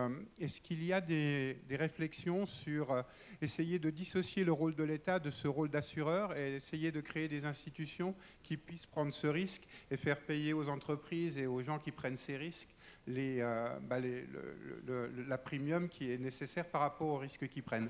réflexions sur essayer de dissocier le rôle de l'État de ce rôle d'assureur et essayer de créer des institutions qui puissent prendre ce risque et faire payer aux entreprises et aux gens qui prennent ces risques la premium qui est nécessaire par rapport aux risques qu'ils prennent?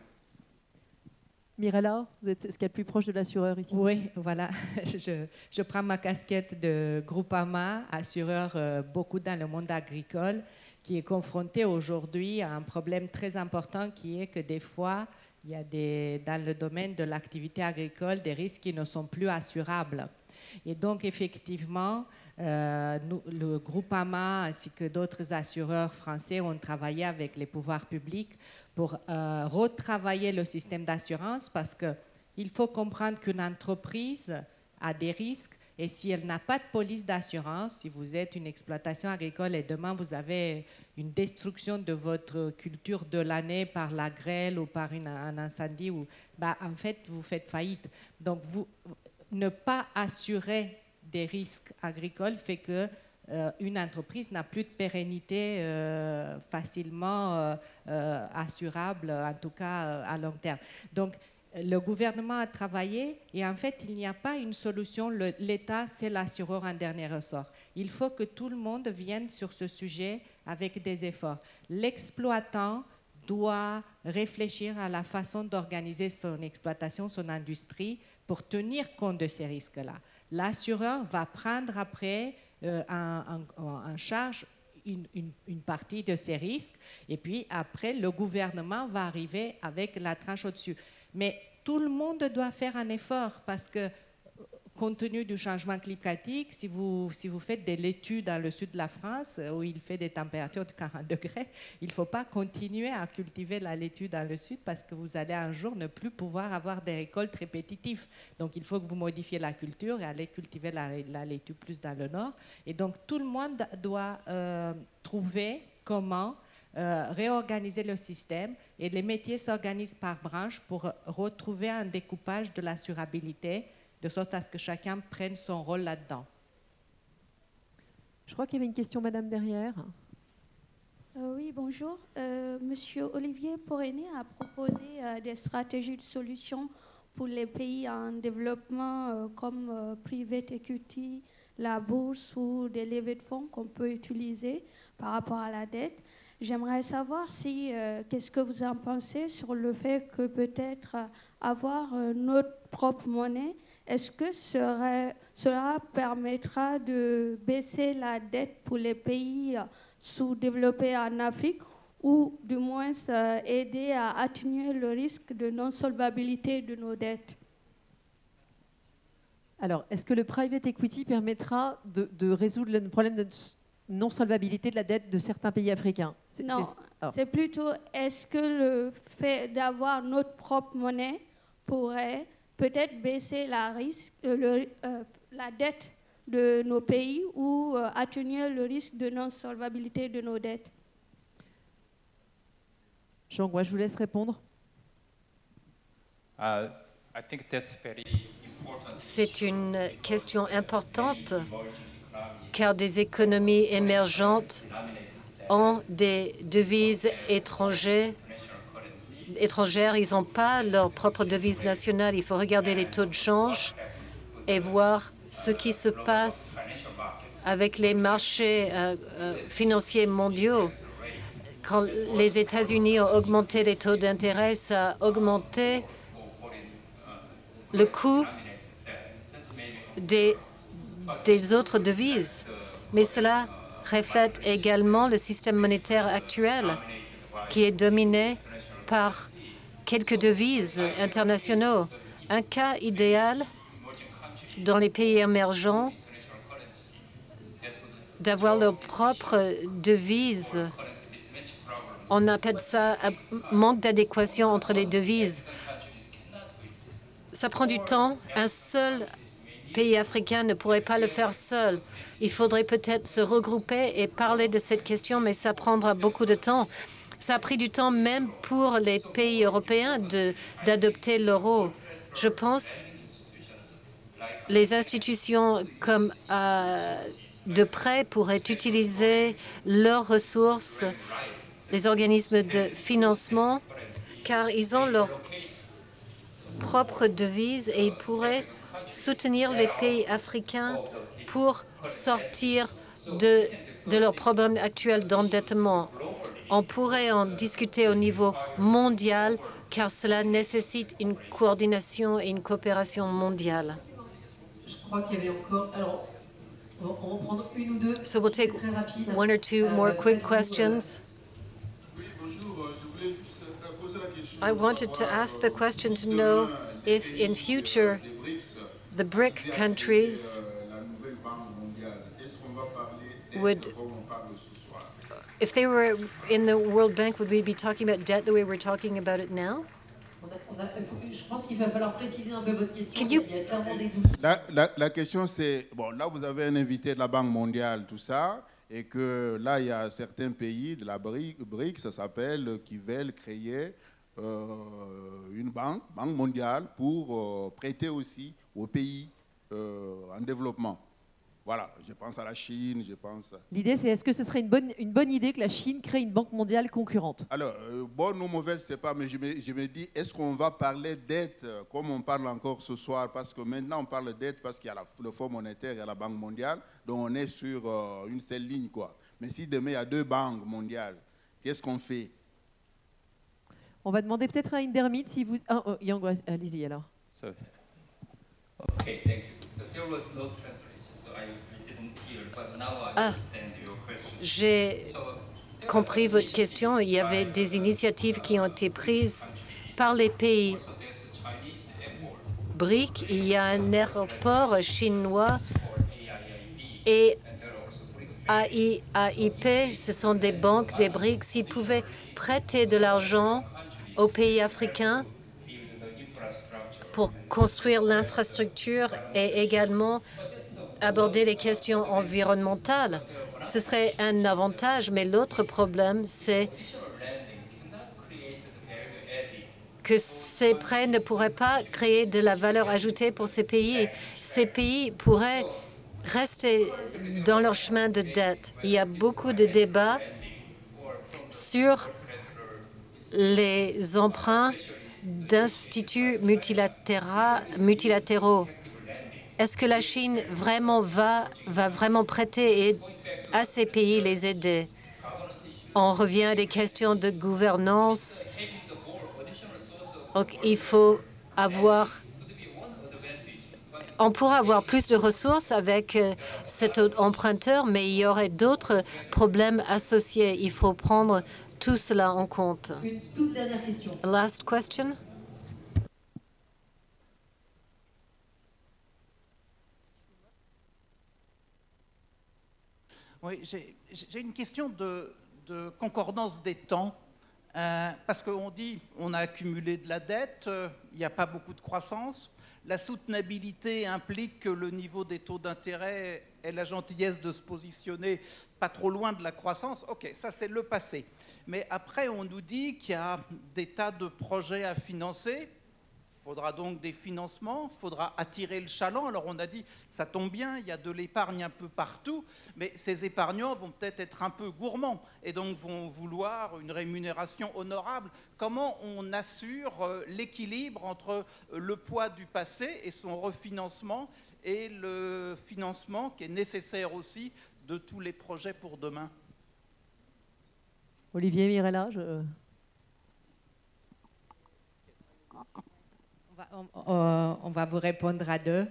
Mirella, vous êtes ce qu'il y a de plus proche de l'assureur ici. Oui, voilà. Je prends ma casquette de Groupama, assureur beaucoup dans le monde agricole, qui est confronté aujourd'hui à un problème très important qui est que des fois, il y a dans le domaine de l'activité agricole des risques qui ne sont plus assurables. Et donc, effectivement, le Groupama ainsi que d'autres assureurs français ont travaillé avec les pouvoirs publics pour retravailler le système d'assurance parce qu'il faut comprendre qu'une entreprise a des risques et si elle n'a pas de police d'assurance, si vous êtes une exploitation agricole et demain vous avez une destruction de votre culture de l'année par la grêle ou par un incendie, en fait, vous faites faillite. Donc, ne pas assurer des risques agricoles fait que une entreprise n'a plus de pérennité facilement assurable, en tout cas à long terme. Donc, le gouvernement a travaillé et en fait, il n'y a pas une solution. L'État, c'est l'assureur en dernier ressort. Il faut que tout le monde vienne sur ce sujet avec des efforts. L'exploitant doit réfléchir à la façon d'organiser son exploitation, son industrie, pour tenir compte de ces risques-là. L'assureur va prendre après en charge une partie de ces risques, et puis après, le gouvernement va arriver avec la tranche au-dessus. Mais tout le monde doit faire un effort parce que, compte tenu du changement climatique, si vous faites des laitues dans le sud de la France, où il fait des températures de 40 degrés, il ne faut pas continuer à cultiver la laitue dans le sud parce que vous allez un jour ne plus pouvoir avoir des récoltes répétitives. Donc, il faut que vous modifiez la culture et aller cultiver la laitue plus dans le nord. Et donc, tout le monde doit trouver comment réorganiser le système, et les métiers s'organisent par branche pour retrouver un découpage de l'assurabilité, de sorte à ce que chacun prenne son rôle là-dedans. Je crois qu'il y avait une question, madame, derrière. Oui, bonjour. Monsieur Olivier Porreni a proposé des stratégies de solutions pour les pays en développement comme private equity, la bourse ou des levées de fonds qu'on peut utiliser par rapport à la dette. J'aimerais savoir qu'est-ce que vous en pensez sur le fait que peut-être avoir notre propre monnaie, est-ce que cela permettra de baisser la dette pour les pays sous-développés en Afrique ou du moins aider à atténuer le risque de non-solvabilité de nos dettes? Alors, est-ce que le private equity permettra de résoudre le problème de non-solvabilité de la dette de certains pays africains? Non, c'est plutôt, est-ce que le fait d'avoir notre propre monnaie pourrait peut-être baisser la dette de nos pays ou atténuer le risque de non-solvabilité de nos dettes? Jean, je vous laisse répondre. C'est une question importante car des économies émergentes ont des devises étrangères. Ils n'ont pas leur propre devise nationale. Il faut regarder les taux de change et voir ce qui se passe avec les marchés financiers mondiaux. Quand les États-Unis ont augmenté les taux d'intérêt, ça a augmenté le coût des autres devises. Mais cela reflète également le système monétaire actuel qui est dominé par quelques devises internationaux. Un cas idéal dans les pays émergents d'avoir leur propre devise. On appelle ça un manque d'adéquation entre les devises. Ça prend du temps. Un seul pays africain ne pourrait pas le faire seul. Il faudrait peut-être se regrouper et parler de cette question, mais ça prendra beaucoup de temps. Ça a pris du temps même pour les pays européens d'adopter l'euro. Je pense les institutions comme de prêt pourraient utiliser leurs ressources, les organismes de financement, car ils ont leur propre devise et ils pourraient soutenir les pays africains pour sortir de leurs problèmes actuels d'endettement. On pourrait en discuter au niveau mondial, car cela nécessite une coordination et une coopération mondiale. Je crois qu'il y avait encore... Alors, on va prendre une ou deux. So we'll take one or two more quick questions. I wanted to ask the question to know if in future the BRIC countries would, if they were in the World Bank, would we be talking about debt the way we're talking about it now? Can you... La question c'est, bon, là vous avez un invité de la Banque mondiale, tout ça, et que là il y a certains pays de la BRIC, ça s'appelle, qui veulent créer une banque mondiale pour prêter aussi aux pays en développement. Voilà, je pense à la Chine, je pense... L'idée, c'est est-ce que ce serait une bonne idée que la Chine crée une banque mondiale concurrente? Alors, bonne ou mauvaise, je ne sais pas, mais je me dis, est-ce qu'on va parler dette comme on parle encore ce soir? Parce que maintenant, on parle dette parce qu'il y a le Fonds monétaire, il y a la Banque mondiale, donc on est sur une seule ligne, quoi. Mais si demain, il y a deux banques mondiales, qu'est-ce qu'on fait? On va demander peut-être à Indermit si vous... Yang, allez-y alors. Okay, thank you. So there was no translation, so I didn't hear, but now I understand your question. J'ai compris votre question. Il y avait des initiatives qui ont été prises par les pays BRIC. Il y a un aéroport chinois et AIP, ce sont des banques des BRIC. S'ils pouvaient prêter de l'argent aux pays africains pour construire l'infrastructure et également aborder les questions environnementales, ce serait un avantage. Mais l'autre problème, c'est que ces prêts ne pourraient pas créer de la valeur ajoutée pour ces pays. Ces pays pourraient rester dans leur chemin de dette. Il y a beaucoup de débats sur les emprunts d'instituts multilatéraux. Est-ce que la Chine va vraiment prêter à ces pays les aider? On revient à des questions de gouvernance. Donc, il faut avoir... On pourra avoir plus de ressources avec cet emprunteur, mais il y aurait d'autres problèmes associés. Il faut prendre tout cela en compte. Une toute dernière question. Last question. Oui, j'ai une question de concordance des temps. Parce qu'on dit on a accumulé de la dette, il n'y a pas beaucoup de croissance. La soutenabilité implique que le niveau des taux d'intérêt ait la gentillesse de se positionner pas trop loin de la croissance. OK, ça c'est le passé. Mais après, on nous dit qu'il y a des tas de projets à financer. Il faudra donc des financements, il faudra attirer le chaland. Alors on a dit, ça tombe bien, il y a de l'épargne un peu partout, mais ces épargnants vont peut-être être un peu gourmands et donc vont vouloir une rémunération honorable. Comment on assure l'équilibre entre le poids du passé et son refinancement et le financement qui est nécessaire aussi de tous les projets pour demain? Olivier Mirella, On va vous répondre à deux.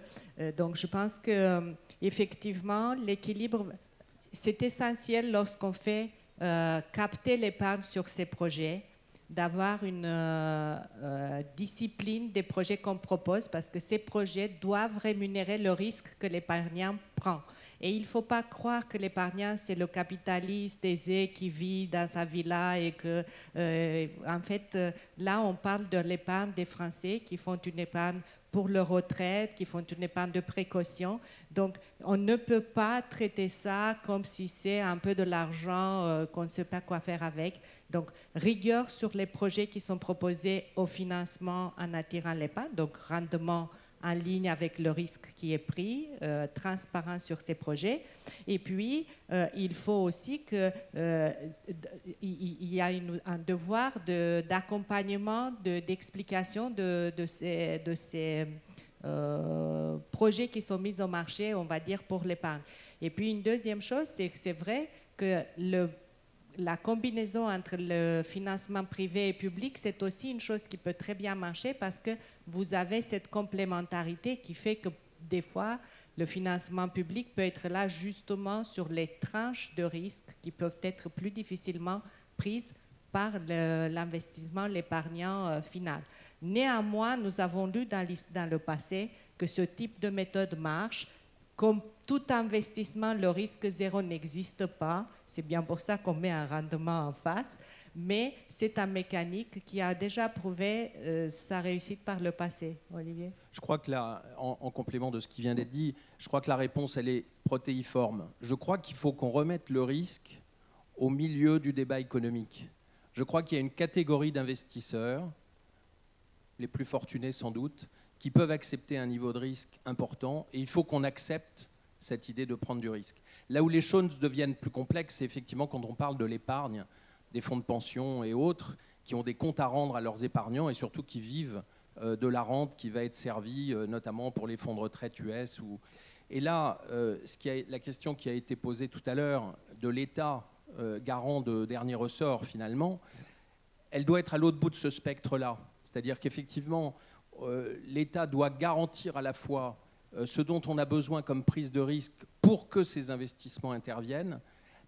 Donc, je pense que effectivement, l'équilibre, c'est essentiel lorsqu'on fait capter l'épargne sur ces projets, d'avoir une discipline des projets qu'on propose, parce que ces projets doivent rémunérer le risque que l'épargnant prend. Et il ne faut pas croire que l'épargnant, c'est le capitaliste aisé qui vit dans sa villa et que, en fait, là, on parle de l'épargne des Français qui font une épargne pour leur retraite, qui font une épargne de précaution. Donc, on ne peut pas traiter ça comme si c'est un peu de l'argent qu'on ne sait pas quoi faire avec. Donc, rigueur sur les projets qui sont proposés au financement en attirant l'épargne, donc rendement en ligne avec le risque qui est pris, transparent sur ces projets. Et puis, il faut aussi qu'il y a un devoir d'accompagnement, d'explication de ces projets qui sont mis au marché, on va dire, pour l'épargne. Et puis, une deuxième chose, c'est que c'est vrai que la combinaison entre le financement privé et public, c'est aussi une chose qui peut très bien marcher parce que vous avez cette complémentarité qui fait que des fois, le financement public peut être là justement sur les tranches de risque qui peuvent être plus difficilement prises par l'investissement, l'épargnant final. Néanmoins, nous avons lu dans le passé que ce type de méthode marche. Comme tout investissement, le risque zéro n'existe pas. C'est bien pour ça qu'on met un rendement en face. Mais c'est un mécanique qui a déjà prouvé sa réussite par le passé. Olivier? Je crois que là, en complément de ce qui vient d'être dit, je crois que la réponse, elle est protéiforme. Je crois qu'il faut qu'on remette le risque au milieu du débat économique. Je crois qu'il y a une catégorie d'investisseurs, les plus fortunés sans doute, qui peuvent accepter un niveau de risque important. Et il faut qu'on accepte cette idée de prendre du risque. Là où les choses deviennent plus complexes, c'est effectivement quand on parle de l'épargne, des fonds de pension et autres, qui ont des comptes à rendre à leurs épargnants et surtout qui vivent de la rente qui va être servie, notamment pour les fonds de retraite US. Et là, la question qui a été posée tout à l'heure de l'État garant de dernier ressort, finalement, elle doit être à l'autre bout de ce spectre-là. C'est-à-dire qu'effectivement, l'État doit garantir à la fois ce dont on a besoin comme prise de risque pour que ces investissements interviennent,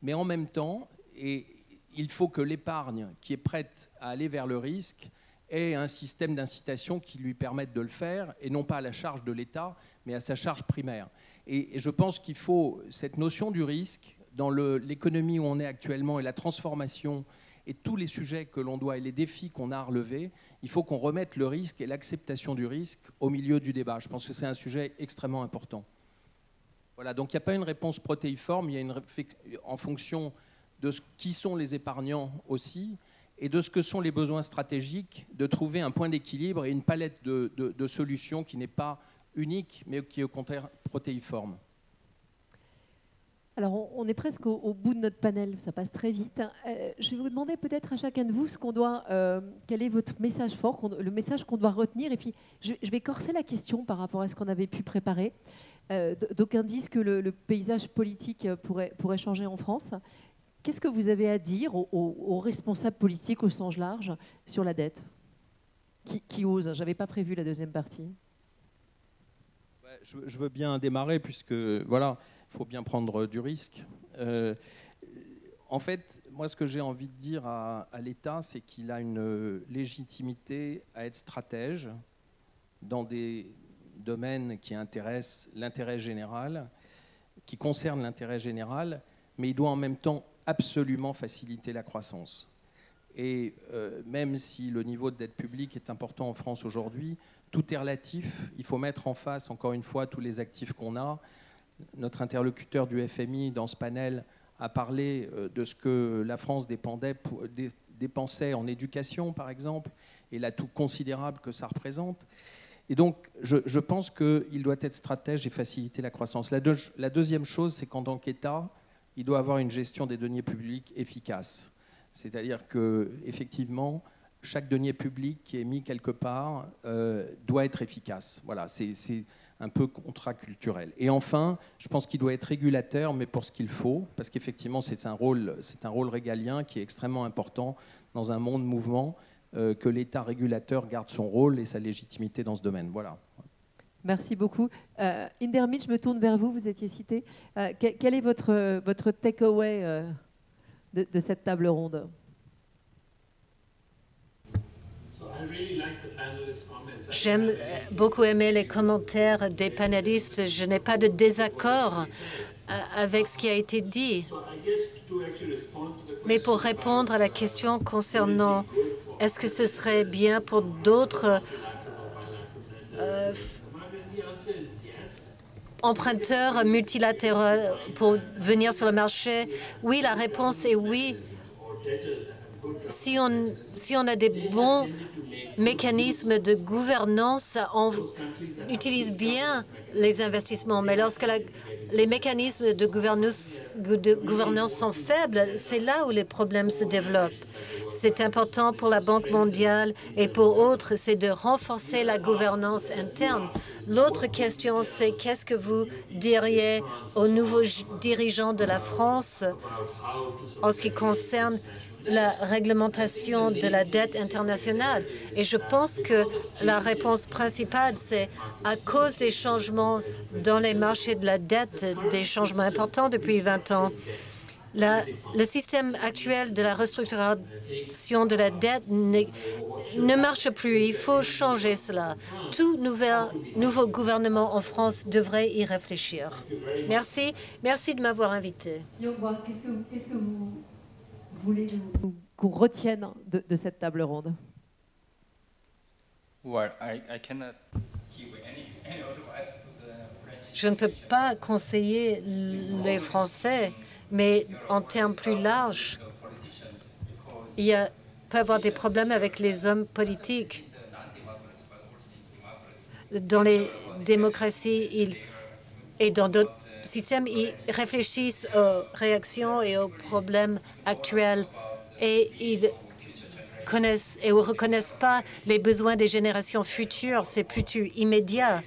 mais en même temps, et il faut que l'épargne qui est prête à aller vers le risque ait un système d'incitation qui lui permette de le faire, et non pas à la charge de l'État, mais à sa charge primaire. Et je pense qu'il faut cette notion du risque, dans l'économie où on est actuellement et la transformation et tous les sujets que l'on doit et les défis qu'on a à relever, il faut qu'on remette le risque et l'acceptation du risque au milieu du débat. Je pense que c'est un sujet extrêmement important. Voilà, donc il n'y a pas une réponse protéiforme, il y a en fonction de qui sont les épargnants aussi, et de ce que sont les besoins stratégiques, de trouver un point d'équilibre et une palette de solutions qui n'est pas unique, mais qui est au contraire protéiforme. Alors, on est presque au bout de notre panel, ça passe très vite. Je vais vous demander peut-être à chacun de vous quel est votre message fort, le message qu'on doit retenir. Et puis, je vais corser la question par rapport à ce qu'on avait pu préparer. D'aucuns disent que le paysage politique pourrait changer en France. Qu'est-ce que vous avez à dire aux responsables politiques au sens large sur la dette qui osent? Je n'avais pas prévu la deuxième partie. Je veux bien démarrer puisque, voilà, il faut bien prendre du risque. En fait, moi, ce que j'ai envie de dire à l'État, c'est qu'il a une légitimité à être stratège dans des domaines qui intéressent l'intérêt général, qui concernent l'intérêt général, mais il doit en même temps absolument faciliter la croissance. Et même si le niveau de dette publique est important en France aujourd'hui, tout est relatif. Il faut mettre en face, encore une fois, tous les actifs qu'on a. Notre interlocuteur du FMI, dans ce panel, a parlé de ce que la France dépensait en éducation, par exemple, et l'atout considérable que ça représente. Et donc, je pense qu'il doit être stratège et faciliter la croissance. La deuxième chose, c'est qu'en tant qu'État, il doit avoir une gestion des deniers publics efficace. C'est-à-dire qu'effectivement, chaque denier public qui est mis quelque part doit être efficace. Voilà, c'est un peu contraculturel. Et enfin, je pense qu'il doit être régulateur, mais pour ce qu'il faut, parce qu'effectivement, c'est un rôle régalien qui est extrêmement important dans un monde mouvement, que l'État régulateur garde son rôle et sa légitimité dans ce domaine. Voilà. Merci beaucoup. Indermit, je me tourne vers vous, vous étiez cité. Quel est votre take-away de cette table ronde? J'aime beaucoup aimer les commentaires des panélistes. Je n'ai pas de désaccord avec ce qui a été dit. Mais pour répondre à la question concernant est-ce que ce serait bien pour d'autres emprunteurs multilatéraux pour venir sur le marché, oui, la réponse est oui. Si on a des bons mécanismes de gouvernance, on utilise bien les investissements. Mais lorsque les mécanismes de gouvernance sont faibles, c'est là où les problèmes se développent. C'est important pour la Banque mondiale et pour autres, c'est de renforcer la gouvernance interne. L'autre question, c'est qu'est-ce que vous diriez aux nouveaux dirigeants de la France en ce qui concerne la réglementation de la dette internationale? Et je pense que la réponse principale, c'est à cause des changements dans les marchés de la dette, des changements importants depuis 20 ans. Le système actuel de la restructuration de la dette ne marche plus. Il faut changer cela. Tout nouveau gouvernement en France devrait y réfléchir. Merci. Merci de m'avoir invité. Qu'est-ce que vous voulez qu'on retienne de cette table ronde? Je ne peux pas conseiller les Français, mais en termes plus larges, il peut y avoir des problèmes avec les hommes politiques. Dans les démocraties et dans d'autres système, ils réfléchissent aux réactions et aux problèmes actuels et ils connaissent et ne reconnaissent pas les besoins des générations futures. C'est plutôt immédiat.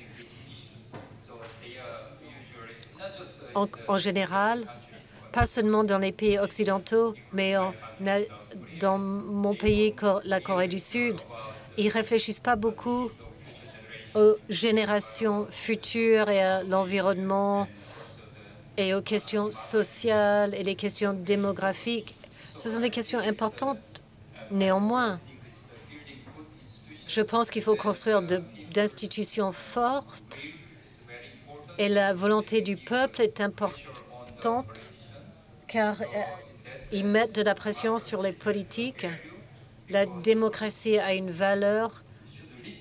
En général, pas seulement dans les pays occidentaux, mais dans mon pays, la Corée du Sud, ils ne réfléchissent pas beaucoup aux générations futures et à l'environnement et aux questions sociales et les questions démographiques. Ce sont des questions importantes. Néanmoins, je pense qu'il faut construire d'institutions fortes et la volonté du peuple est importante car ils mettent de la pression sur les politiques. La démocratie a une valeur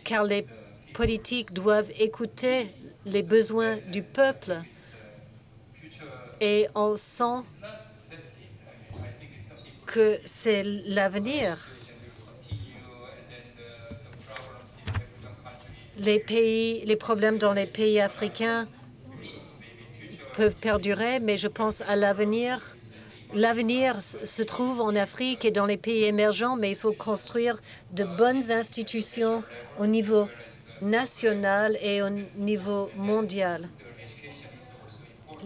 car les politiques doivent écouter les besoins du peuple et on sent que c'est l'avenir. Les problèmes dans les pays africains peuvent perdurer, mais je pense à l'avenir. L'avenir se trouve en Afrique et dans les pays émergents, mais il faut construire de bonnes institutions au niveau national et au niveau mondial.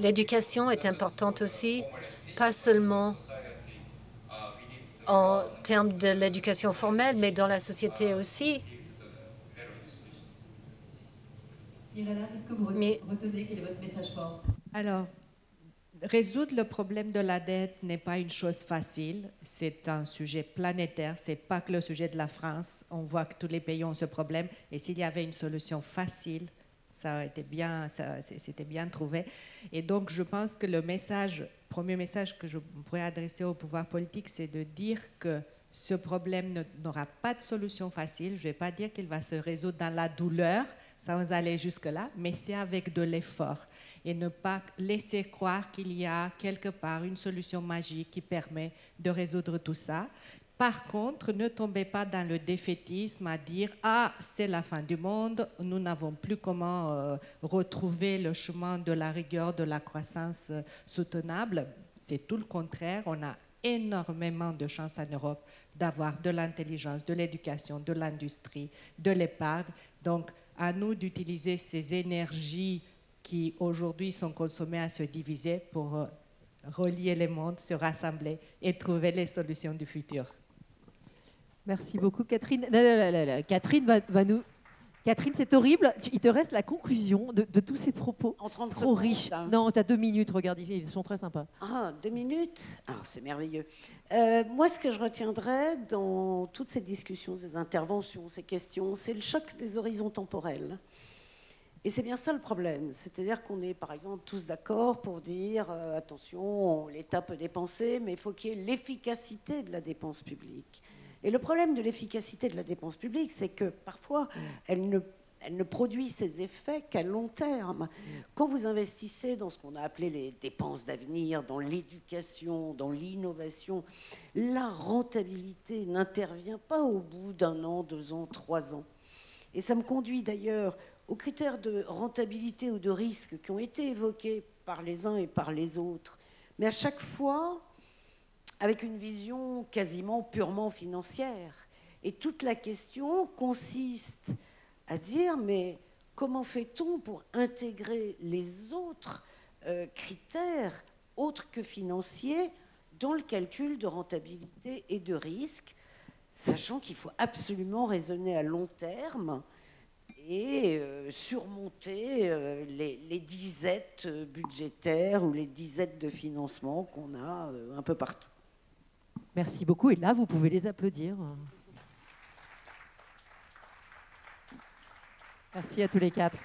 L'éducation est importante aussi, pas seulement en termes de l'éducation formelle, mais dans la société aussi. Irena, qu'est-ce que vous retenez? Quel est votre message fort? Alors, résoudre le problème de la dette n'est pas une chose facile. C'est un sujet planétaire. Ce n'est pas que le sujet de la France. On voit que tous les pays ont ce problème. Et s'il y avait une solution facile, ça aurait été bien, c'était bien trouvé. Et donc, je pense que le premier message que je pourrais adresser au pouvoir politique, c'est de dire que ce problème n'aura pas de solution facile. Je ne vais pas dire qu'il va se résoudre dans la douleur, sans aller jusque-là, mais c'est avec de l'effort. Et ne pas laisser croire qu'il y a quelque part une solution magique qui permet de résoudre tout ça. Par contre, ne tombez pas dans le défaitisme à dire « Ah, c'est la fin du monde, nous n'avons plus comment retrouver le chemin de la rigueur, de la croissance soutenable ». C'est tout le contraire. On a énormément de chance en Europe d'avoir de l'intelligence, de l'éducation, de l'industrie, de l'épargne. Donc, à nous d'utiliser ces énergies qui aujourd'hui sont consommées à se diviser pour relier les mondes, se rassembler et trouver les solutions du futur. Merci beaucoup, Catherine. Catherine va nous... Catherine, c'est horrible. Il te reste la conclusion de tous ces propos en 30 trop secondes, riches. hein. Non, tu as 2 minutes, regarde ici, ils sont très sympas. Ah, 2 minutes? Ah, c'est merveilleux. Moi, ce que je retiendrai dans toutes ces discussions, ces interventions, ces questions, c'est le choc des horizons temporels. Et c'est bien ça le problème. C'est-à-dire qu'on est, par exemple, tous d'accord pour dire attention, l'État peut dépenser, mais il faut qu'il y ait l'efficacité de la dépense publique. Et le problème de l'efficacité de la dépense publique, c'est que parfois, elle ne produit ses effets qu'à long terme. Quand vous investissez dans ce qu'on a appelé les dépenses d'avenir, dans l'éducation, dans l'innovation, la rentabilité n'intervient pas au bout d'1 an, 2 ans, 3 ans. Et ça me conduit d'ailleurs aux critères de rentabilité ou de risque qui ont été évoqués par les uns et par les autres, mais à chaque fois avec une vision quasiment purement financière. Et toute la question consiste à dire, mais comment fait-on pour intégrer les autres critères, autres que financiers, dans le calcul de rentabilité et de risque, sachant qu'il faut absolument raisonner à long terme et surmonter les disettes budgétaires ou les disettes de financement qu'on a un peu partout. Merci beaucoup. Et là, vous pouvez les applaudir. Merci à tous les 4.